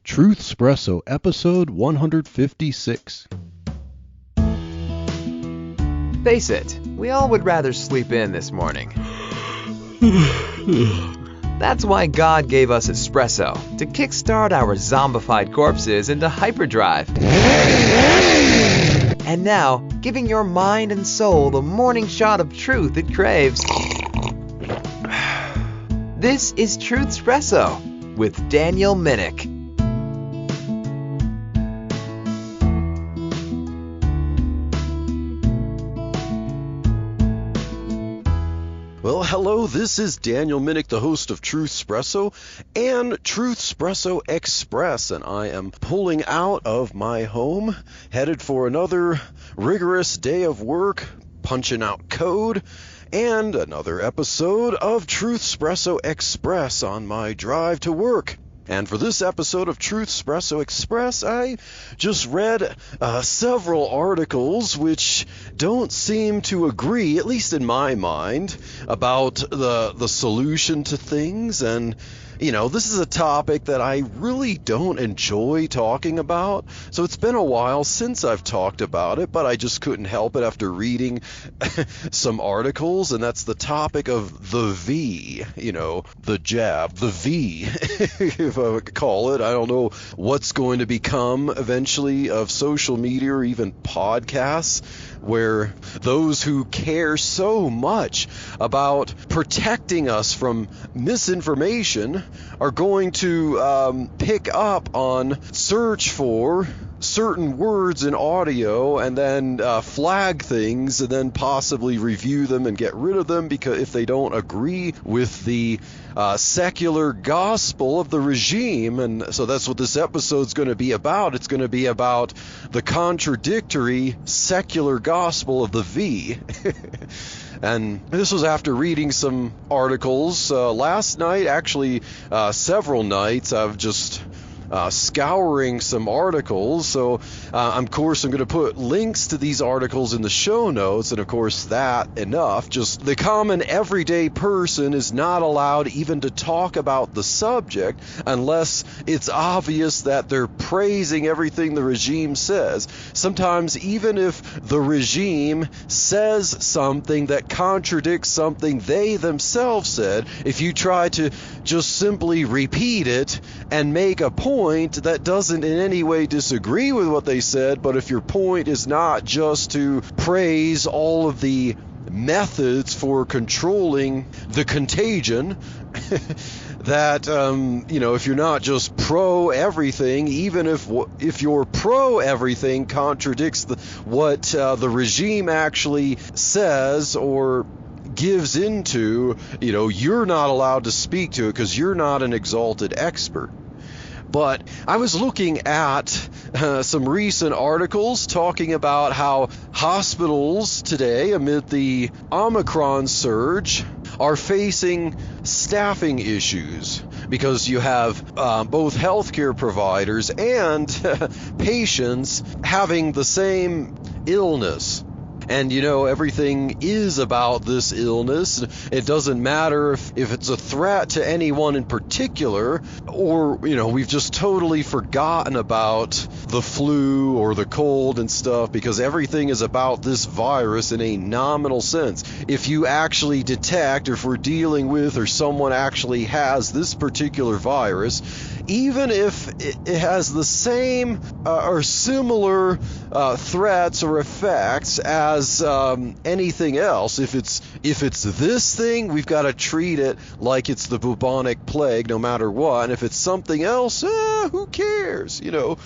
Truthspresso episode 156. Face it, we all would rather sleep in this morning. That's why God gave us espresso, to kickstart our zombified corpses into hyperdrive. And now, giving your mind and soul the morning shot of truth it craves. This is Truthspresso with Daniel Minnick. Well, hello, this is Daniel Minnick, the host of Truthspresso and Truthspresso Express, and I am pulling out of my home, headed for another rigorous day of work, punching out code, and another episode of Truthspresso Express on my drive to work. And for this episode of Truthspresso Express, I just read several articles which don't seem to agree, at least in my mind, about the solution to things. And, you know, this is a topic that I really don't enjoy talking about. So it's been a while since I've talked about it, but I just couldn't help it after reading some articles. And that's the topic of the V, you know, the jab, the V, if I would call it. I don't know what's going to become eventually of social media or even podcasts, where those who care so much about protecting us from misinformation are going to pick up on search for certain words in audio and then flag things and then possibly review them and get rid of them because if they don't agree with the secular gospel of the regime. And so that's what this episode's going to be about. It's going to be about the contradictory secular gospel of the V. And this was after reading some articles last night, actually several nights. I've just scouring some articles, so of course I'm going to put links to these articles in the show notes, and of course that enough. Just the common everyday person is not allowed even to talk about the subject unless it's obvious that they're praising everything the regime says. Sometimes even if the regime says something that contradicts something they themselves said, if you try to just simply repeat it and make a point that doesn't in any way disagree with what they said, but if your point is not just to praise all of the methods for controlling the contagion, that you know, if you're not just pro everything, even if your pro everything contradicts what the regime actually says or gives into, you know, you're not allowed to speak to it because you're not an exalted expert. But I was looking at some recent articles talking about how hospitals today, amid the Omicron surge, are facing staffing issues because you have both healthcare providers and patients having the same illness. And, you know, everything is about this illness. It doesn't matter if it's a threat to anyone in particular, or, you know, we've just totally forgotten about the flu or the cold and stuff, because everything is about this virus in a nominal sense. If you actually detect, or if we're dealing with, or someone actually has this particular virus, even if it has the same or similar threats or effects as anything else, if it's this thing, we've got to treat it like it's the bubonic plague no matter what. And if it's something else, who cares, you know?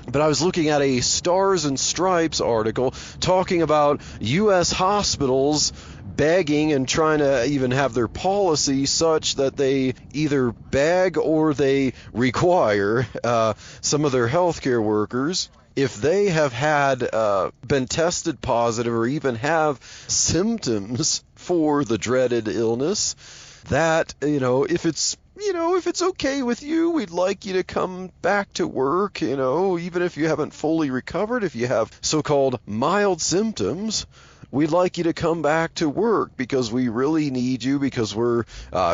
But I was looking at a Stars and Stripes article talking about U.S. hospitals begging and trying to even have their policy such that they either beg or they require some of their healthcare workers, if they have had been tested positive or even have symptoms for the dreaded illness, that, you know, if it's okay with you, we'd like you to come back to work, you know, even if you haven't fully recovered, if you have so-called mild symptoms, we'd like you to come back to work because we really need you because we're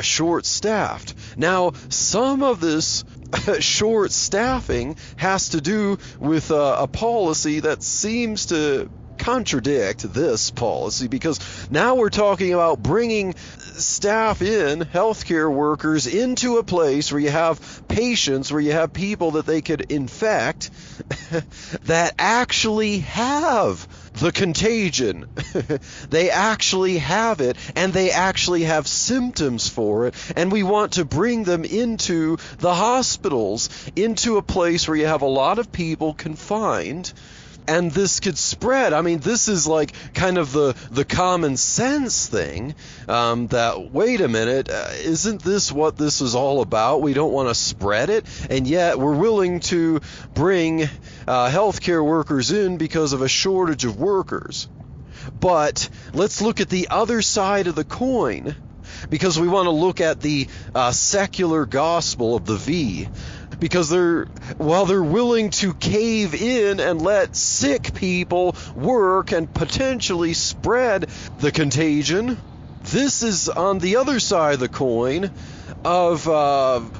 short-staffed. Now, some of this short staffing has to do with a policy that seems to contradict this policy, because now we're talking about bringing staff in, healthcare workers, into a place where you have patients, where you have people that they could infect that actually have the contagion. They actually have it, and they actually have symptoms for it, and we want to bring them into the hospitals, into a place where you have a lot of people confined, and this could spread. I mean, this is like kind of the common sense thing, that, wait a minute, isn't this what this is all about? We don't want to spread it, and yet we're willing to bring healthcare workers in because of a shortage of workers. But let's look at the other side of the coin, because we want to look at the secular gospel of the V. Because while they're willing to cave in and let sick people work and potentially spread the contagion, this is on the other side of the coin of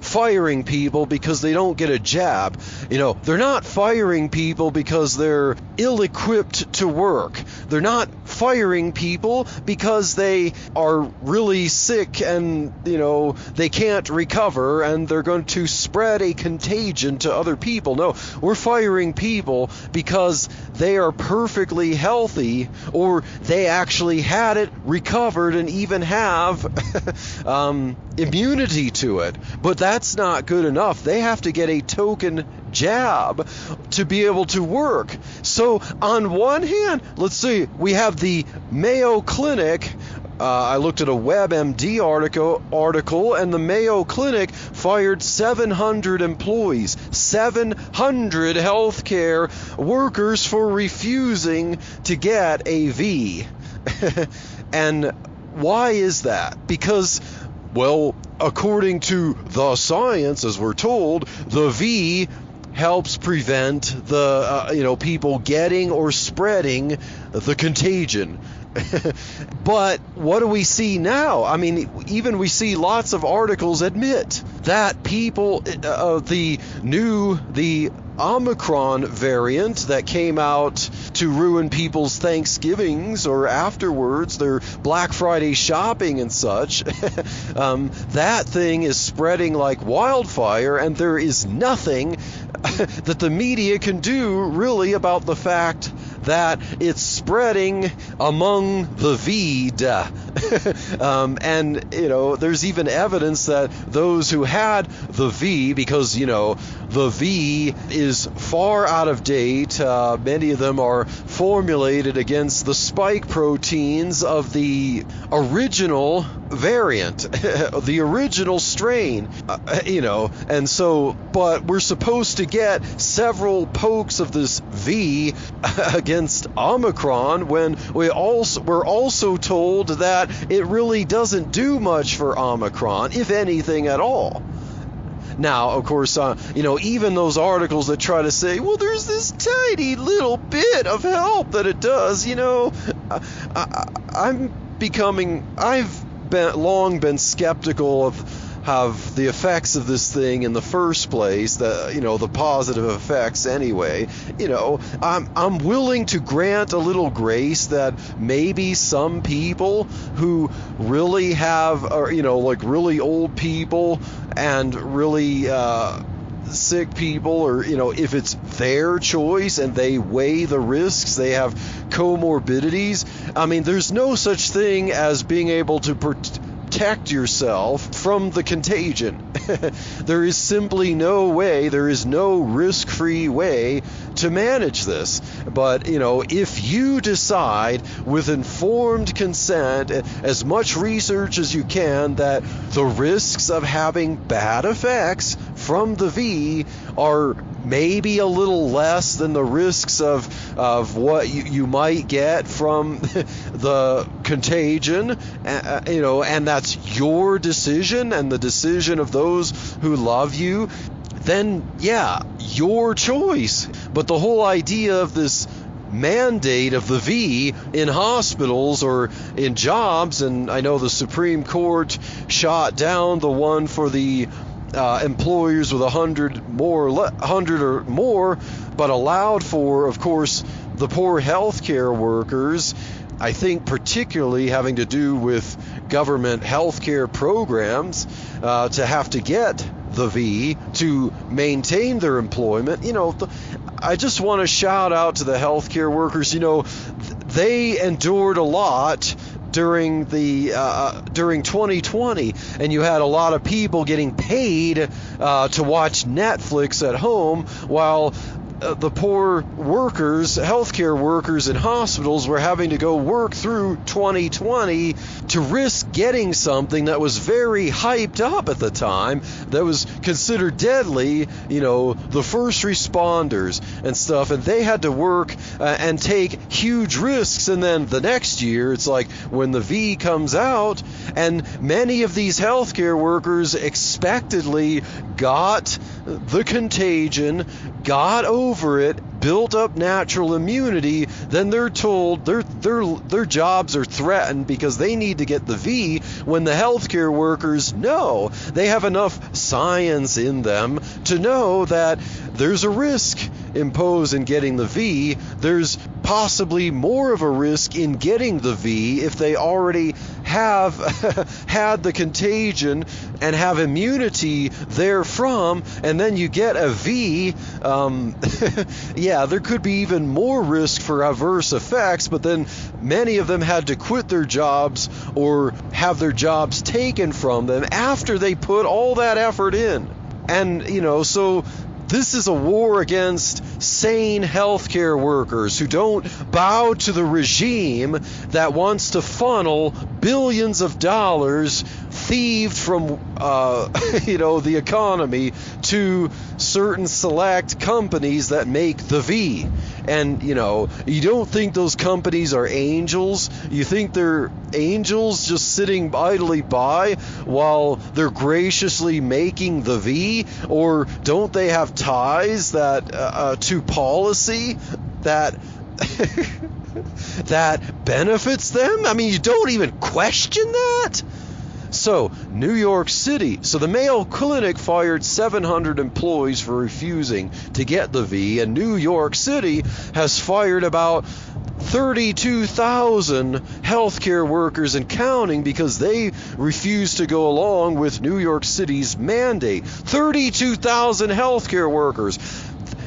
firing people because they don't get a jab. They're not firing people because they're ill-equipped to work. They're not firing people because they are really sick and, they can't recover and they're going to spread a contagion to other people. No, we're firing people because they are perfectly healthy, or they actually had it, recovered, and even have immunity to it. But that's not good enough. They have to get a token jab to be able to work. So on one hand, let's see, we have the Mayo Clinic. I looked at a WebMD article, and the Mayo Clinic fired 700 employees, 700 healthcare workers for refusing to get a V. And why is that? Because, well, according to the science, as we're told, the V helps prevent the people getting or spreading the contagion. But what do we see now? I mean, even we see lots of articles admit that people, the Omicron variant that came out to ruin people's Thanksgivings or afterwards, their Black Friday shopping and such, that thing is spreading like wildfire, and there is nothing that the media can do really about the fact that it's spreading among the V'd. And, there's even evidence that those who had the V, because, the V is far out of date. Many of them are formulated against the spike proteins of the original variant, the original strain, and so, but we're supposed to get several pokes of this V against Omicron when we're also told that it really doesn't do much for Omicron, if anything at all. Now, of course, even those articles that try to say, well, there's this tiny little bit of help that it does, I've long been skeptical of the effects of this thing in the first place, the positive effects anyway. I'm willing to grant a little grace that maybe some people who really have, like really old people and really sick people, or if it's their choice and they weigh the risks, they have comorbidities. I mean, there's no such thing as being able to protect yourself from the contagion. There is simply no way, there is no risk-free way to manage this. But, if you decide with informed consent, as much research as you can, that the risks of having bad effects from the V are maybe a little less than the risks of what you might get from the contagion, and that's your decision and the decision of those who love you, then yeah, your choice. But the whole idea of this mandate of the V in hospitals or in jobs, and I know the Supreme Court shot down the one for the employers with 100 or more, but allowed for, of course, the poor healthcare workers. I think particularly having to do with government healthcare programs, to have to get the V to maintain their employment. I just want to shout out to the healthcare workers. They endured a lot during 2020, and you had a lot of people getting paid to watch Netflix at home, while the poor workers, healthcare workers in hospitals, were having to go work through 2020 to risk getting something that was very hyped up at the time, that was considered deadly, the first responders and stuff, and they had to work and take huge risks. And then the next year, it's like when the V comes out, and many of these healthcare workers expectedly got the contagion, got over it, built up natural immunity, then they're told their jobs are threatened because they need to get the V, when the healthcare workers know they have enough science in them to know that there's a risk imposed in getting the V. There's possibly more of a risk in getting the V if they already have had the contagion and have immunity therefrom, and then you get a V. Yeah, there could be even more risk for adverse effects, but then many of them had to quit their jobs or have their jobs taken from them after they put all that effort in. And, so this is a war against sane healthcare workers who don't bow to the regime that wants to funnel billions of dollars thieved from, the economy to certain select companies that make the V. And, you don't think those companies are angels. You think they're angels just sitting idly by while they're graciously making the V? Or don't they have ties that to policy that that benefits them? I mean, you don't even question that? So, New York City. So the Mayo Clinic fired 700 employees for refusing to get the V, and New York City has fired about 32,000 healthcare workers and counting because they refused to go along with New York City's mandate. 32,000 healthcare workers.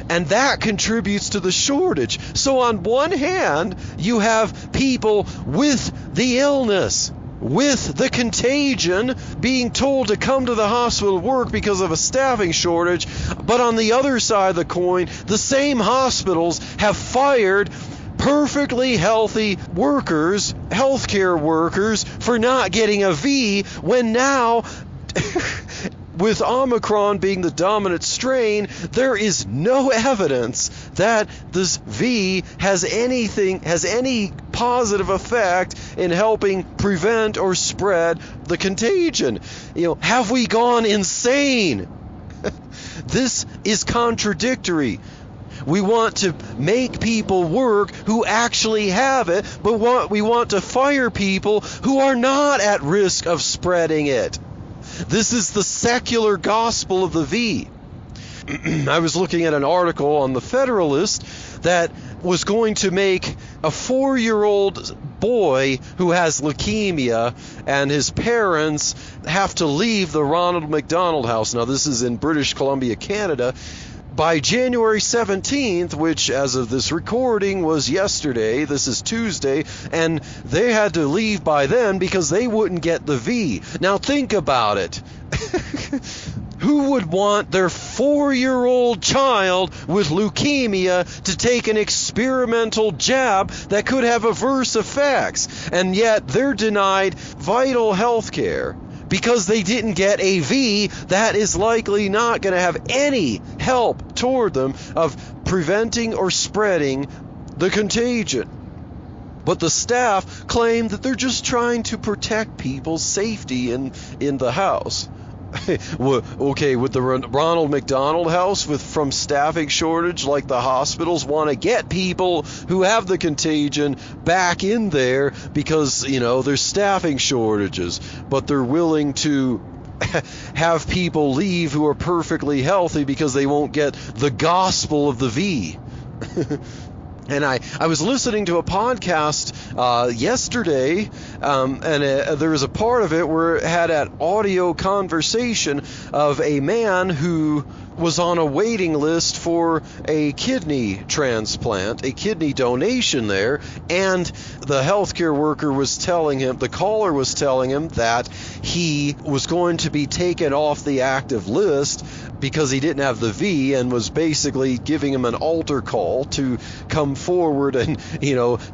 And that contributes to the shortage. So on one hand, you have people with the illness, with the contagion, being told to come to the hospital to work because of a staffing shortage. But on the other side of the coin, the same hospitals have fired perfectly healthy workers, healthcare workers, for not getting a V, when now with Omicron being the dominant strain, there is no evidence that this V has any positive effect in helping prevent or spread the contagion. Have we gone insane? This is contradictory. We want to make people work who actually have it, but we want to fire people who are not at risk of spreading it. This is the secular gospel of the V. I was looking at an article on the Federalist that was going to make a 4-year-old boy who has leukemia and his parents have to leave the Ronald McDonald House. Now, this is in British Columbia, Canada. By January 17th, which as of this recording was yesterday, this is Tuesday, and they had to leave by then because they wouldn't get the V. Now think about it. Who would want their 4-year-old child with leukemia to take an experimental jab that could have adverse effects? And yet they're denied vital health care because they didn't get a V that is likely not going to have any help toward them of preventing or spreading the contagion. But the staff claim that they're just trying to protect people's safety in the house. Okay, with the Ronald McDonald House from staffing shortage, like the hospitals want to get people who have the contagion back in there because, there's staffing shortages, but they're willing to have people leave who are perfectly healthy because they won't get the gospel of the V. And I was listening to a podcast yesterday, and there was a part of it where it had an audio conversation of a man who was on a waiting list for a kidney transplant, a kidney donation there, and the healthcare worker was telling him, the caller was telling him that he was going to be taken off the active list because he didn't have the V, and was basically giving him an altar call to come forward and,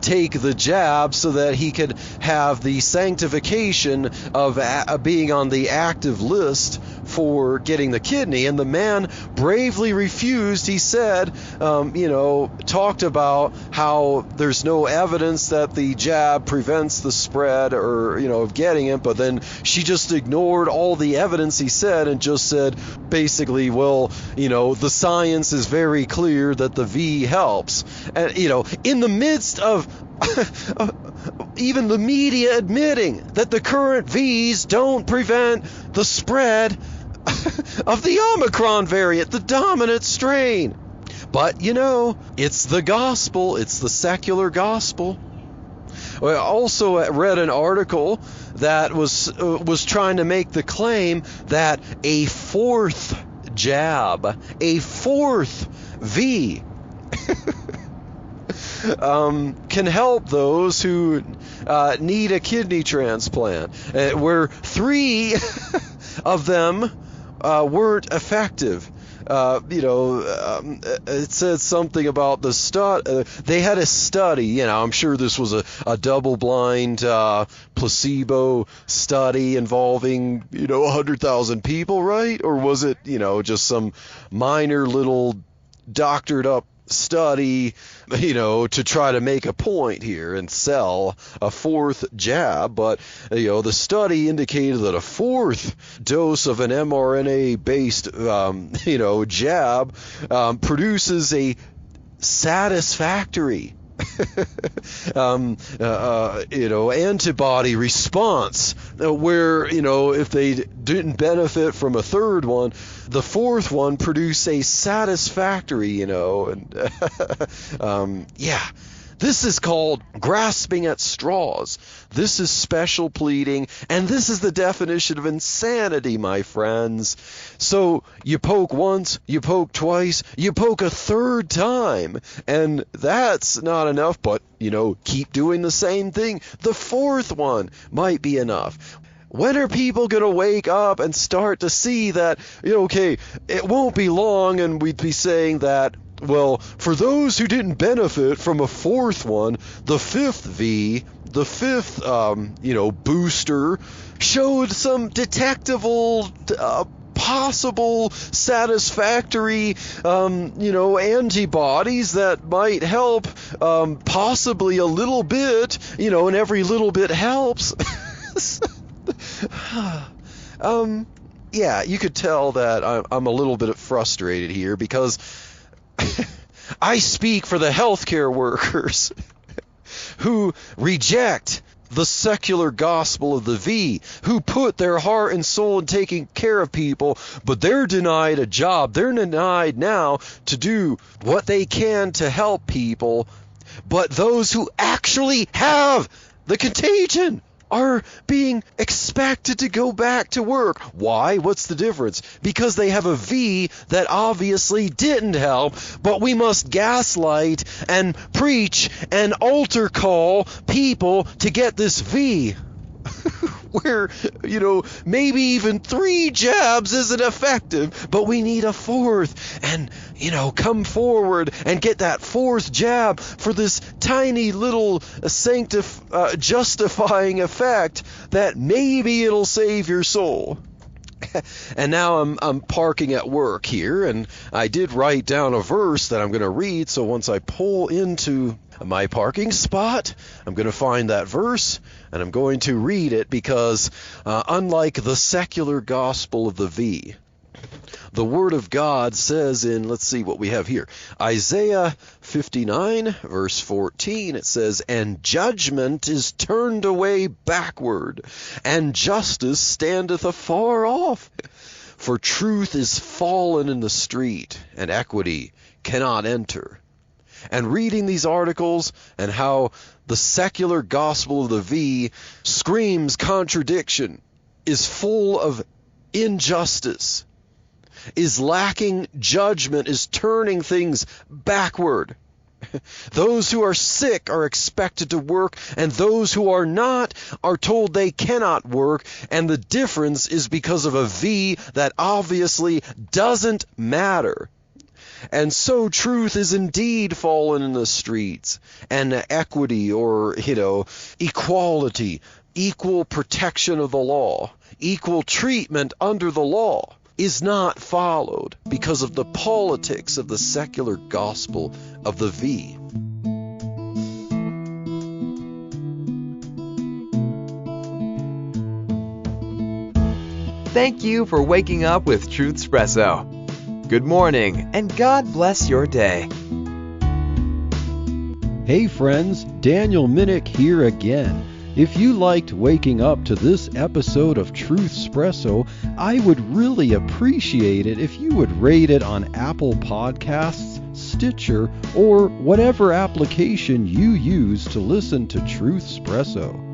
take the jab so that he could have the sanctification of being on the active list for getting the kidney. And the man bravely refused. He said, talked about how there's no evidence that the jab prevents the spread or, of getting it. But then she just ignored all the evidence he said and just said, basically, well, the science is very clear that the V helps. And, in the midst of even the media admitting that the current Vs don't prevent the spread of the Omicron variant, the dominant strain. But, it's the gospel. It's the secular gospel. I also read an article that was trying to make the claim that a fourth jab, a fourth V, can help those who need a kidney transplant, where 3 of them weren't effective. It said something about the study. They had a study, I'm sure this was a double-blind placebo study involving, 100,000 people, right? Or was it, just some minor little doctored up study, to try to make a point here and sell a fourth jab. But, the study indicated that a fourth dose of an mRNA-based, jab produces a satisfactory antibody response, where, if they didn't benefit from a third one, the fourth one produced a satisfactory, This is called grasping at straws. This is special pleading, and this is the definition of insanity, my friends. So you poke once, you poke twice, you poke a third time, and that's not enough, but, keep doing the same thing. The fourth one might be enough. When are people going to wake up and start to see that, it won't be long and we'd be saying that, well, for those who didn't benefit from a fourth one, the fifth V, the fifth, booster showed some detectable, possible satisfactory, antibodies that might help, possibly a little bit, and every little bit helps. You could tell that I'm a little bit frustrated here because I speak for the healthcare workers who reject the secular gospel of the V, who put their heart and soul in taking care of people, but they're denied a job. They're denied now to do what they can to help people, but those who actually have the contagion are being expected to go back to work. Why? What's the difference? Because they have a V that obviously didn't help, but we must gaslight and preach and altar call people to get this V. Where, maybe even 3 jabs isn't effective, but we need a fourth, and, come forward and get that fourth jab for this tiny little justifying effect that maybe it'll save your soul. And now I'm parking at work here, and I did write down a verse that I'm going to read, so once I pull into my parking spot, I'm going to find that verse, and I'm going to read it because unlike the secular gospel of the V, The Word of God says in, let's see what we have here, Isaiah 59, verse 14, it says, "And judgment is turned away backward, and justice standeth afar off. For truth is fallen in the street, and equity cannot enter." And reading these articles and how the secular gospel of the V screams contradiction, is full of injustice, is lacking judgment, is turning things backward. Those who are sick are expected to work, and those who are not are told they cannot work, and the difference is because of a V that obviously doesn't matter. And so truth is indeed fallen in the streets, and equity, or, equality, equal protection of the law, equal treatment under the law is not followed because of the politics of the secular gospel of the V. Thank you for waking up with Truthspresso. Good morning, and God bless your day. Hey friends, Daniel Minnick here again. If you liked waking up to this episode of Truthspresso, I would really appreciate it if you would rate it on Apple Podcasts, Stitcher, or whatever application you use to listen to Truthspresso.